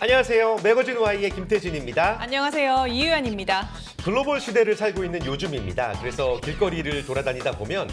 안녕하세요. 매거진 Y의 김태진입니다. 안녕하세요. 이유연입니다. 글로벌 시대를 살고 있는 요즘입니다. 그래서 길거리를 돌아다니다 보면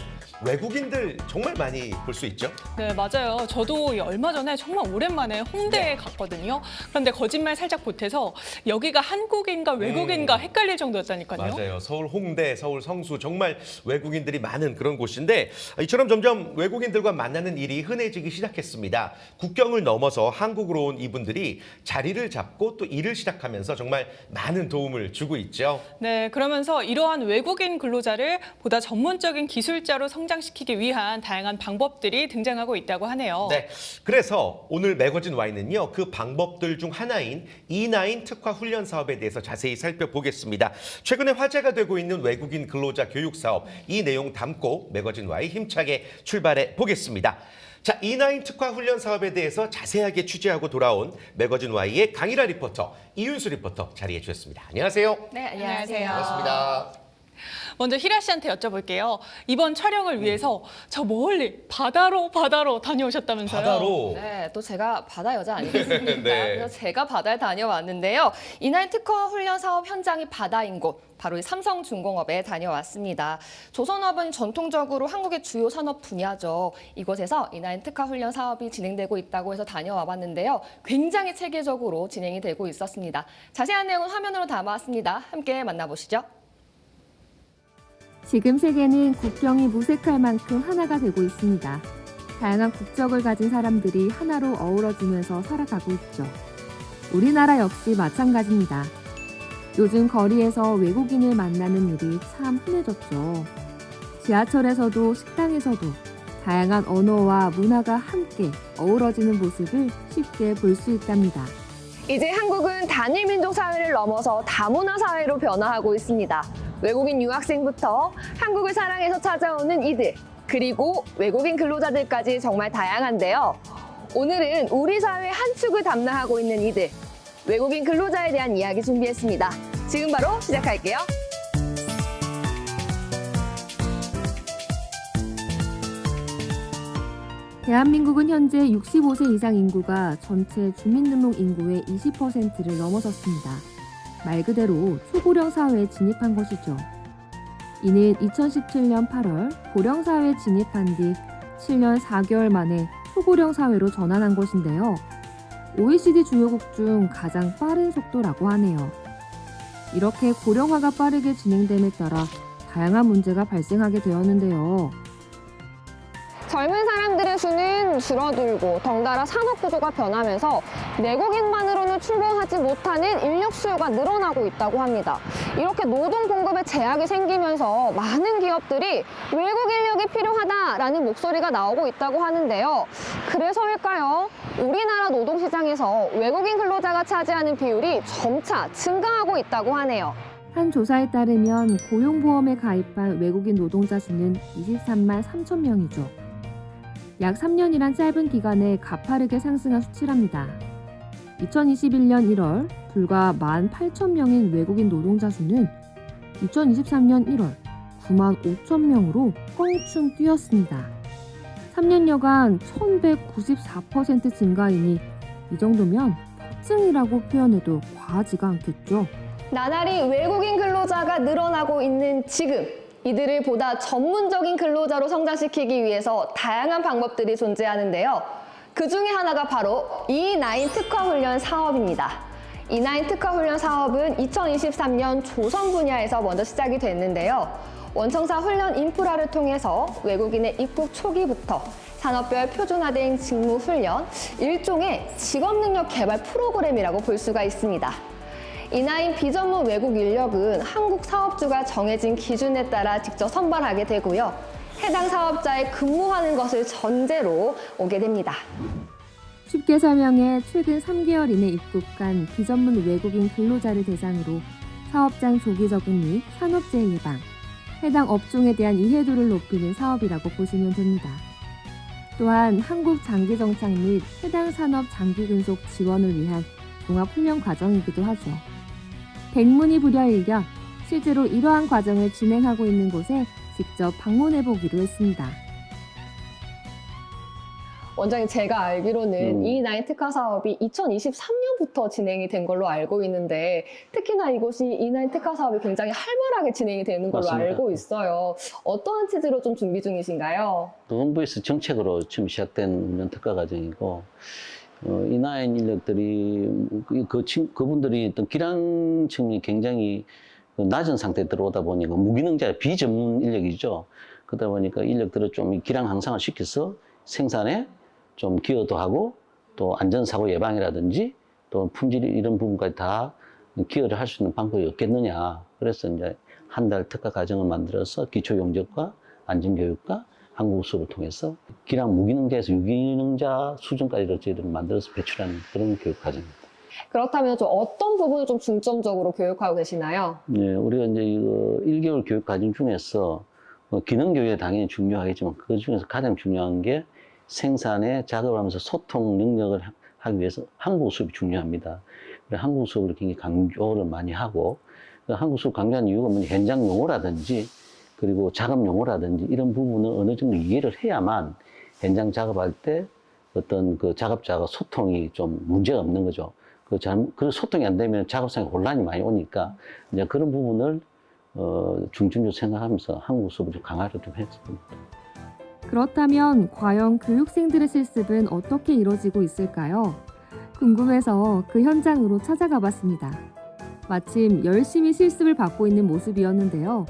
외국인들 정말 많이 볼 수 있죠. 네, 맞아요. 저도 얼마 전에 정말 오랜만에 홍대에 갔거든요. 그런데 거짓말 살짝 보태서 여기가 한국인가 외국인가 헷갈릴 정도였다니까요. 맞아요. 서울 홍대, 서울 성수 정말 외국인들이 많은 그런 곳인데 이처럼 점점 외국인들과 만나는 일이 흔해지기 시작했습니다. 국경을 넘어서 한국으로 온 이분들이 자리를 잡고 또 일을 시작하면서 정말 많은 도움을 주고 있죠. 네, 그러면서 이러한 외국인 근로자를 보다 전문적인 기술자로 성장시키기 위한 다양한 방법들이 등장하고 있다고 하네요. 네, 그래서 오늘 매거진 Y는요, 그 방법들 중 하나인 E9 특화 훈련 사업에 대해서 자세히 살펴보겠습니다. 최근에 화제가 되고 있는 외국인 근로자 교육 사업, 이 내용 담고 매거진 Y 힘차게 출발해 보겠습니다. 자, E9 특화 훈련 사업에 대해서 자세하게 취재하고 돌아온 매거진 Y의 강일아 리포터, 이윤수 리포터 자리해 주셨습니다. 안녕하세요. 네, 안녕하세요. 반갑습니다. 먼저 희라 씨한테 여쭤볼게요. 이번 촬영을 위해서 저 멀리 바다로 다녀오셨다면서요? 바다로. 네, 또 제가 바다 여자 아니겠습니까? 네. 그래서 제가 바다에 다녀왔는데요. 이날 특허 훈련 사업 현장이 바다인 곳, 바로 이 삼성중공업에 다녀왔습니다. 조선업은 전통적으로 한국의 주요 산업 분야죠. 이곳에서 이날 특허 훈련 사업이 진행되고 있다고 해서 다녀와 봤는데요. 굉장히 체계적으로 진행이 되고 있었습니다. 자세한 내용은 화면으로 담아왔습니다. 함께 만나보시죠. 지금 세계는 국경이 무색할 만큼 하나가 되고 있습니다. 다양한 국적을 가진 사람들이 하나로 어우러지면서 살아가고 있죠. 우리나라 역시 마찬가지입니다. 요즘 거리에서 외국인을 만나는 일이 참 흔해졌죠. 지하철에서도 식당에서도 다양한 언어와 문화가 함께 어우러지는 모습을 쉽게 볼 수 있답니다. 이제 한국은 단일민족 사회를 넘어서 다문화 사회로 변화하고 있습니다. 외국인 유학생부터 한국을 사랑해서 찾아오는 이들, 그리고 외국인 근로자들까지 정말 다양한데요. 오늘은 우리 사회 한 축을 담당하고 있는 이들, 외국인 근로자에 대한 이야기 준비했습니다. 지금 바로 시작할게요. 대한민국은 현재 65세 이상 인구가 전체 주민등록 인구의 20%를 넘어섰습니다. 말 그대로 초고령 사회에 진입한 것이죠. 이는 2017년 8월 고령 사회에 진입한 뒤 7년 4개월 만에 초고령 사회로 전환한 것인데요. OECD 주요국 중 가장 빠른 속도라고 하네요. 이렇게 고령화가 빠르게 진행됨에 따라 다양한 문제가 발생하게 되었는데요. 젊은 사람들의 수는 줄어들고 덩달아 산업 구조가 변하면서 내국인만으로는 충분하지 못하는 인력 수요가 늘어나고 있다고 합니다. 이렇게 노동 공급에 제약이 생기면서 많은 기업들이 외국 인력이 필요하다라는 목소리가 나오고 있다고 하는데요. 그래서일까요? 우리나라 노동시장에서 외국인 근로자가 차지하는 비율이 점차 증가하고 있다고 하네요. 한 조사에 따르면 고용보험에 가입한 외국인 노동자 수는 23만 3천 명이죠. 약 3년이란 짧은 기간에 가파르게 상승한 수치랍니다. 2021년 1월 불과 18,000명인 외국인 노동자 수는 2023년 1월 9만 5천 명으로 껑충 뛰었습니다. 3년여간 1194% 증가이니 이 정도면 폭증이라고 표현해도 과하지가 않겠죠. 나날이 외국인 근로자가 늘어나고 있는 지금, 이들을 보다 전문적인 근로자로 성장시키기 위해서 다양한 방법들이 존재하는데요. 그 중에 하나가 바로 E9 특화 훈련 사업입니다. E9 특화 훈련 사업은 2023년 조선 분야에서 먼저 시작이 됐는데요. 원청사 훈련 인프라를 통해서 외국인의 입국 초기부터 산업별 표준화된 직무 훈련, 일종의 직업 능력 개발 프로그램이라고 볼 수가 있습니다. E9 비전문 외국 인력은 한국 사업주가 정해진 기준에 따라 직접 선발하게 되고요. 해당 사업자에 근무하는 것을 전제로 오게 됩니다. 쉽게 설명해 최근 3개월 이내 입국한 비전문 외국인 근로자를 대상으로 사업장 조기 적응 및 산업재해 예방, 해당 업종에 대한 이해도를 높이는 사업이라고 보시면 됩니다. 또한 한국 장기 정착 및 해당 산업 장기 근속 지원을 위한 종합훈련 과정이기도 하죠. 백문이 불여일견, 실제로 이러한 과정을 진행하고 있는 곳에 직접 방문해보기로 했습니다. 원장님, 제가 알기로는 E9 특화 사업이 2023년부터 진행이 된 걸로 알고 있는데 특히나 이곳이 E9 특화 사업이 굉장히 활발하게 진행이 되는 걸로 맞습니다. 알고 있어요. 어떠한 취지로 좀 준비 중이신가요? 노동부에서 정책으로 지금 시작된 운전 특화 과정이고 E9 인력들이 그분들이 어떤 기량층이 굉장히 낮은 상태에 들어오다 보니까 무기능자 비전문 인력이죠. 그러다 보니까 인력들을 좀 기량 향상을 시켜서 생산에 좀 기여도 하고 또 안전사고 예방이라든지 또 품질 이런 부분까지 다 기여를 할 수 있는 방법이 없겠느냐. 그래서 이제 한 달 특화 과정을 만들어서 기초 용접과 안전교육과 한국 수업을 통해서 기량 무기능자에서 유기능자 수준까지를 저희들이 만들어서 배출하는 그런 교육 과정입니다. 그렇다면 좀 어떤 부분을 좀 중점적으로 교육하고 계시나요? 네, 우리가 이제 이거 1개월 교육 과정 중에서 기능 교육이 당연히 중요하겠지만 그 중에서 가장 중요한 게 생산에 작업을 하면서 소통 능력을 하기 위해서 한국 수업이 중요합니다. 그래서 한국 수업을 굉장히 강조를 많이 하고 한국 수업 강조하는 이유가 뭐냐 현장 용어라든지 그리고 작업 용어라든지 이런 부분을 어느 정도 이해를 해야만 현장 작업할 때 어떤 그 작업자가 소통이 좀 문제가 없는 거죠. 그 소통이 안 되면 작업상에 혼란이 많이 오니까 이제 그런 부분을 중점적으로 생각하면서 한국 수업을 좀 강화를 좀 했습니다. 그렇다면 과연 교육생들의 실습은 어떻게 이루어지고 있을까요? 궁금해서 그 현장으로 찾아가 봤습니다. 마침 열심히 실습을 받고 있는 모습이었는데요.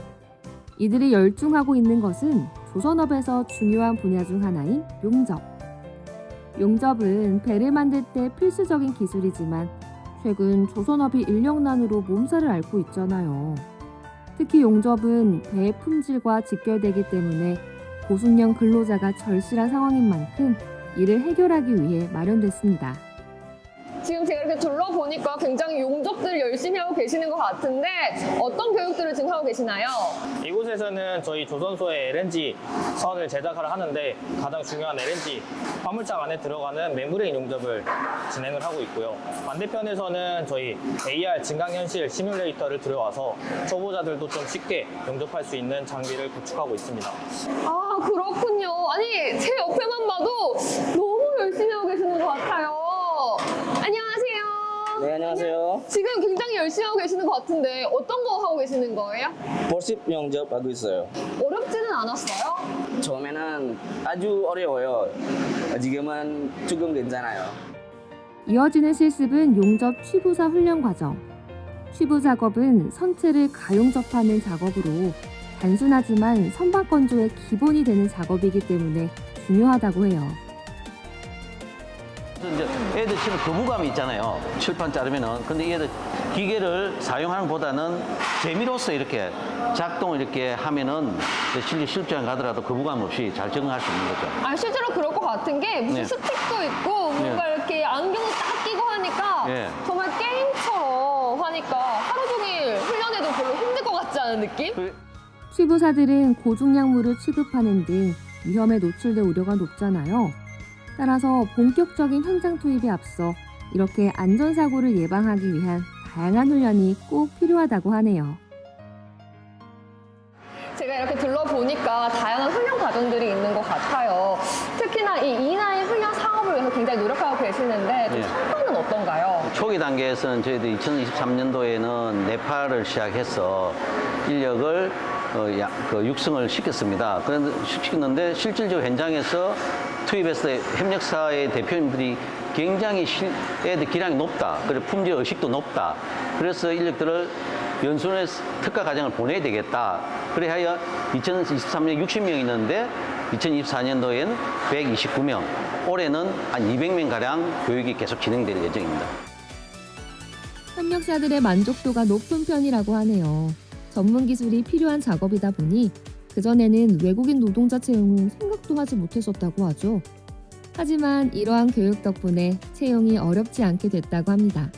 이들이 열중하고 있는 것은 조선업에서 중요한 분야 중 하나인 용접. 용접은 배를 만들 때 필수적인 기술이지만 최근 조선업이 인력난으로 몸살을 앓고 있잖아요. 특히 용접은 배의 품질과 직결되기 때문에 고숙련 근로자가 절실한 상황인 만큼 이를 해결하기 위해 마련됐습니다. 지금 제가 이렇게 둘러보니까 굉장히 용접들을 열심히 하고 계시는 것 같은데 어떤 교육들을 지금 하고 계시나요? 이곳에서는 저희 조선소의 LNG 선을 제작을 하는데 가장 중요한 LNG 화물장 안에 들어가는 멤브레인 용접을 진행을 하고 있고요. 반대편에서는 저희 AR 증강현실 시뮬레이터를 들여와서 초보자들도 좀 쉽게 용접할 수 있는 장비를 구축하고 있습니다. 아, 그렇군요. 아니, 제 옆에만 봐도 너무 열심히 하고 계시는 것 같아요. 안녕하세요. 네, 안녕하세요. 지금 굉장히 열심히 하고 계시는 것 같은데 어떤 거 하고 계시는 거예요? 볼십 영접하고 있어요. 어렵지는 않았어요? 처음에는 아주 어려워요. 지금은 조금 괜찮아요. 이어지는 실습은 용접 취부사 훈련 과정. 취부 작업은 선체를 가용접하는 작업으로 단순하지만 선박 건조의 기본이 되는 작업이기 때문에 중요하다고 해요. 이제 애들 치는 거부감이 있잖아요. 칠판 자르면은. 근데 얘들 기계를 사용하는 것보다는 재미로서 이렇게 작동을 이렇게 하면은 실제 실전에 가더라도 거부감 없이 잘 적응할 수 있는 거죠. 아, 실제로 그럴 것 같은 게 무슨 네. 스틱도 있고 뭔가 이렇게 안경도 딱 끼고 하니까 네. 정말 게임처럼 하니까 하루 종일 훈련해도 별로 힘들 것 같지 않은 느낌? 취부사들은 고중량물을 취급하는 등 위험에 노출될 우려가 높잖아요. 따라서 본격적인 현장 투입에 앞서 이렇게 안전사고를 예방하기 위한 다양한 훈련이 꼭 필요하다고 하네요. 제가 이렇게 둘러보니까 다양한 훈련 과정들이 있는 것 같아요. 특히나 이 E9 훈련 사업을 위해서 굉장히 노력하고 계시는데 좀 네. 성과는 어떤가요? 초기 단계에서는 저희들 2023년도에는 네팔을 시작해서 인력을 육성을 시켰습니다. 그런데 시켰는데 실질적 현장에서 투입했을 때 협력사의 대표님들이 굉장히 애들 기량이 높다. 그리고 품질 의식도 높다. 그래서 인력들을 연수원에 특화 과정을 보내야 되겠다. 그래야 2023년에 60명 있는데 2024년도에는 129명, 올해는 한 200명가량 교육이 계속 진행될 예정입니다. 협력사들의 만족도가 높은 편이라고 하네요. 전문 기술이 필요한 작업이다 보니 그전에는 외국인 노동자 채용은 생각도 하지 못했었다고 하죠. 하지만 이러한 교육 덕분에 채용이 어렵지 않게 됐다고 합니다.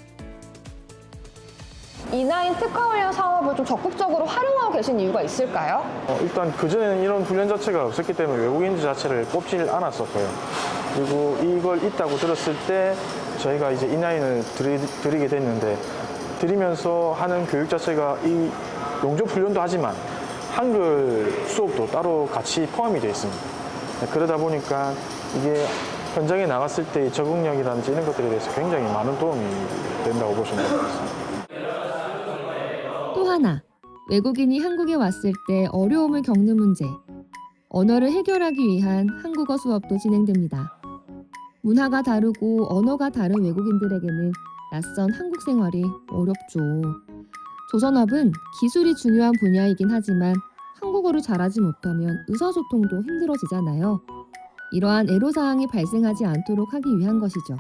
E9 특화 훈련 사업을 좀 적극적으로 활용하고 계신 이유가 있을까요? 일단 그전에는 이런 훈련 자체가 없었기 때문에 외국인들 자체를 뽑지를 않았었고요. 그리고 이걸 있다고 들었을 때 저희가 이제 E9을 드리게 됐는데 드리면서 하는 교육 자체가 이 용접 훈련도 하지만 한글 수업도 따로 같이 포함이 되어 있습니다. 그러다 보니까 이게 현장에 나갔을 때 적응력이라든지 이런 것들에 대해서 굉장히 많은 도움이 된다고 보시면 될 것 같습니다. 또 하나, 외국인이 한국에 왔을 때 어려움을 겪는 문제. 언어를 해결하기 위한 한국어 수업도 진행됩니다. 문화가 다르고 언어가 다른 외국인들에게는 낯선 한국 생활이 어렵죠. 조선업은 기술이 중요한 분야이긴 하지만 한국어를 잘하지 못하면 의사소통도 힘들어지잖아요. 이러한 애로사항이 발생하지 않도록 하기 위한 것이죠.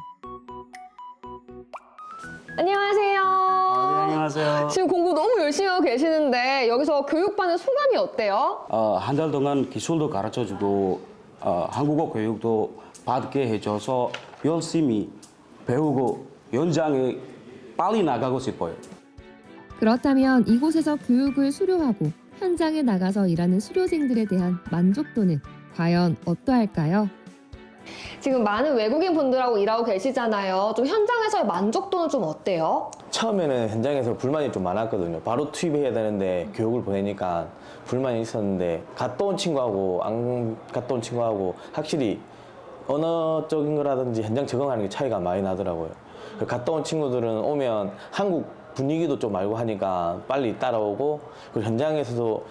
안녕하세요. 안녕하세요. 지금 공부 너무 열심히 하고 계시는데 여기서 교육받는 소감이 어때요? 한 달 동안 기술도 가르쳐주고 한국어 교육도 받게 해줘서 열심히 배우고 현장에 빨리 나가고 싶어요. 그렇다면 이곳에서 교육을 수료하고 현장에 나가서 일하는 수료생들에 대한 만족도는 과연 어떠할까요? 지금 많은 외국인 분들하고 일하고 계시잖아요. 좀 현장에서의 만족도는 좀 어때요? 처음에는 현장에서 불만이 좀 많았거든요. 바로 투입해야 되는데 교육을 보내니까 불만이 있었는데 갔다 온 친구하고 안 갔다 온 친구하고 확실히 언어적인 거라든지 현장 적응하는 게 차이가 많이 나더라고요. 갔다 온 친구들은 오면 한국 분위기도 좀 알고 하니까 빨리 따라오고, 그리고 현장에서도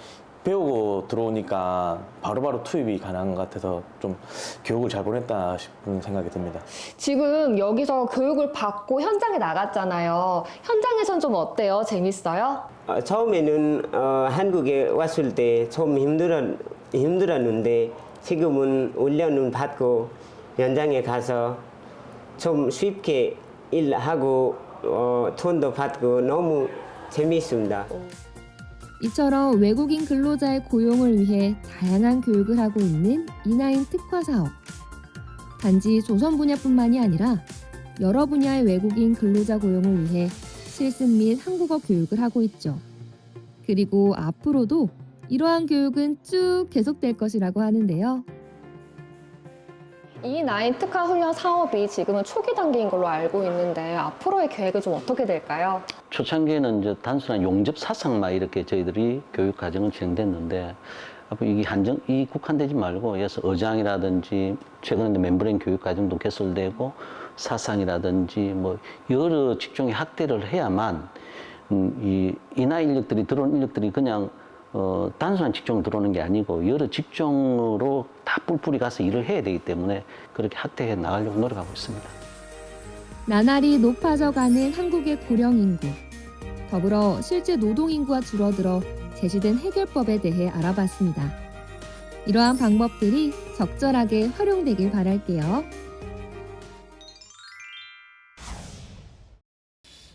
배우고 들어오니까 바로바로 투입이 가능한 것 같아서 좀 교육을 잘 보냈다 싶은 생각이 듭니다. 지금 여기서 교육을 받고 현장에 나갔잖아요. 현장에선 좀 어때요? 재밌어요? 처음에는 한국에 왔을 때 좀 힘들었는데 지금은 훈련을 받고 현장에 가서 좀 쉽게 일하고 돈도 받고 너무 재미있습니다. 이처럼 외국인 근로자의 고용을 위해 다양한 교육을 하고 있는 E9 특화 사업. 단지 조선 분야뿐만이 아니라 여러 분야의 외국인 근로자 고용을 위해 실습 및 한국어 교육을 하고 있죠. 그리고 앞으로도 이러한 교육은 쭉 계속될 것이라고 하는데요. E9 특화 훈련 사업이 지금은 초기 단계인 걸로 알고 있는데 앞으로의 계획은 좀 어떻게 될까요? 초창기에는 이제 단순한 용접 사상만 이렇게 저희들이 교육 과정을 진행됐는데, 앞으로 이게 이 국한되지 말고 여기서 의장이라든지 최근에 멤버링 교육 과정도 개설되고 사상이라든지 뭐 여러 직종의 확대를 해야만 이 인하 인력들이 들어온 인력들이 그냥 단순한 직종으로 들어오는 게 아니고 여러 직종으로 다 뿔뿔이 가서 일을 해야 되기 때문에 그렇게 확대해 나가려고 노력하고 있습니다. 나날이 높아져가는 한국의 고령 인구. 더불어 실제 노동 인구가 줄어들어 제시된 해결법에 대해 알아봤습니다. 이러한 방법들이 적절하게 활용되길 바랄게요.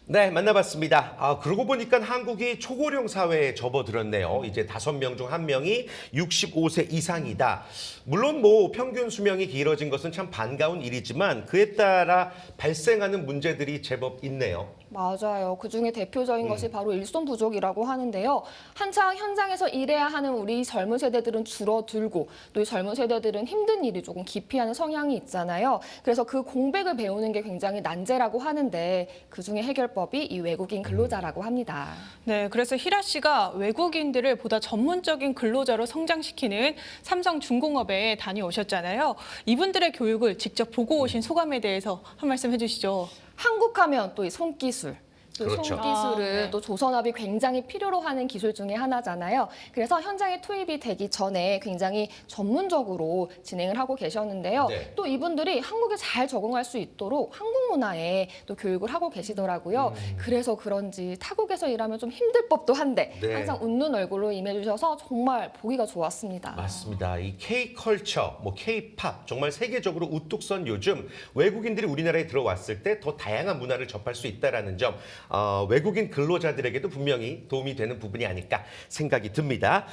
네, 만나봤습니다. 그러고 보니까 한국이 초고령 사회에 접어들었네요. 이제 5명 중 1명이 65세 이상이다. 물론 뭐 평균 수명이 길어진 것은 참 반가운 일이지만 그에 따라 발생하는 문제들이 제법 있네요. 맞아요. 그중에 대표적인 것이 바로 일손 부족이라고 하는데요. 한창 현장에서 일해야 하는 우리 젊은 세대들은 줄어들고 또 이 젊은 세대들은 힘든 일이 조금 기피하는 성향이 있잖아요. 그래서 그 공백을 배우는 게 굉장히 난제라고 하는데 그중에 해결법이 이 외국인 근로자라고 합니다. 네, 그래서 희라 씨가 외국인들을 보다 전문적인 근로자로 성장시키는 삼성중공업에 다녀오셨잖아요. 이분들의 교육을 직접 보고 오신 소감에 대해서 한 말씀 해주시죠. 한국 하면 또 이 손기술. 또 그렇죠. 손기술을 네. 또 조선업이 굉장히 필요로 하는 기술 중에 하나잖아요. 그래서 현장에 투입이 되기 전에 굉장히 전문적으로 진행을 하고 계셨는데요. 네. 또 이분들이 한국에 잘 적응할 수 있도록 한국 문화에 또 교육을 하고 계시더라고요. 그래서 그런지 타국에서 일하면 좀 힘들 법도 한데 네. 항상 웃는 얼굴로 임해주셔서 정말 보기가 좋았습니다. 맞습니다. 이 K-컬처, 뭐 K-팝 정말 세계적으로 우뚝 선 요즘 외국인들이 우리나라에 들어왔을 때 더 다양한 문화를 접할 수 있다는 점 외국인 근로자들에게도 분명히 도움이 되는 부분이 아닐까 생각이 듭니다.